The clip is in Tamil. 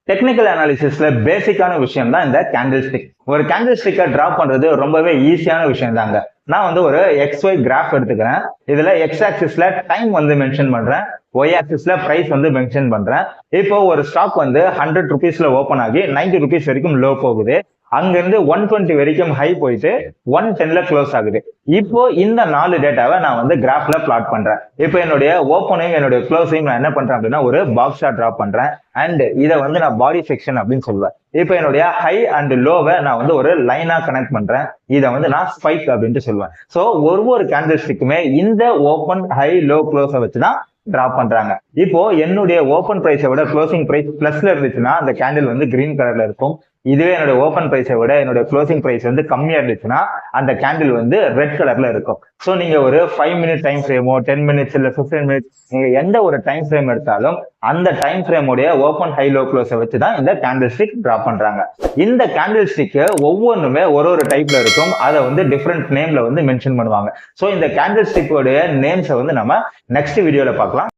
டெக்னிக்கல் அனாலிசிஸ்ல பேசிக்கான விஷயம் தான் இந்த கேண்டில் ஸ்டிக். ஒரு கேண்டில் ஸ்டிக்கை டிராப் பண்றது ரொம்பவே ஈஸியான விஷயம் தாங்க. நான் வந்து ஒரு XY கிராஃப் எடுத்துக்கிறேன். இதுல X ஆக்சிஸ்ல டைம் வந்து மென்ஷன் பண்றேன், Y ஆக்சிஸ்ல பிரைஸ் வந்து மென்ஷன் பண்றேன். இப்போ ஒரு ஸ்டாக் வந்து 100 ருபீஸ்ல ஓபன் ஆகி 90 ருபீஸ் வரைக்கும் லோ போகுது. அங்கிருந்து 120 வரைக்கும் ஹை போயிட்டு 110ல க்ளோஸ் ஆகுது. இப்போ இந்த 4 டேட்டாவை நான் வந்து கிராஃப்ல பிளாட் பண்றேன். இப்போ என்னுடைய ஓப்பனையும் என்னுடைய க்ளோஸையும் நான் என்ன பண்றேன் அப்படின்னா ஒரு பாக்ஸா டிராப் பண்றேன். அண்ட் இதை வந்து நான் பாடி செக்ஷன் அப்படின்னு சொல்லுவேன். இப்போ என்னுடைய ஹை அண்ட் லோவை நான் வந்து ஒரு லைனா கனெக்ட் பண்றேன். இதை வந்து நான் ஸ்பைக் அப்படின்ட்டு சொல்லுவேன். ஸோ ஒவ்வொரு கேண்டில் ஸ்டிக்குமே இந்த ஓப்பன் ஹை லோ க்ளோஸை வச்சுதான் டிராப் பண்றாங்க. இப்போ என்னுடைய ஓப்பன் பிரைஸை விட க்ளோசிங் பிரைஸ் பிளஸ்ல இருந்துச்சுன்னா அந்த கேண்டில் வந்து கிரீன் கலர்ல இருக்கும். இதுவே என்னோட ஓப்பன் பிரைஸை விட என்னோட க்ளோசிங் பிரைஸ் வந்து கம்மியா இருந்துச்சுன்னா அந்த கேண்டில் வந்து ரெட் கலர்ல இருக்கும். ஸோ நீங்க ஒரு 5 மினிட் டைம் ஃப்ரேமோ 10 மினிட்ஸ் இல்ல 15 மினிட்ஸ் நீங்க எந்த ஒரு டைம் ஃப்ரேம் எடுத்தாலும் அந்த டைம் ஃப்ரேமுடைய ஓப்பன் ஹை லோ க்ளோஸை வச்சு தான் இந்த கேண்டில் ஸ்டிக் டிராப் பண்றாங்க. இந்த கேண்டில் ஸ்டிக் ஒவ்வொன்றுமே ஒரு டைப்ல இருக்கும். அதை வந்து டிஃப்ரெண்ட் நேம்ல வந்து மென்ஷன் பண்ணுவாங்க. ஸோ இந்த கேண்டில் ஸ்டிக்கோடைய நேம்ஸை வந்து நம்ம நெக்ஸ்ட் வீடியோல பார்க்கலாம்.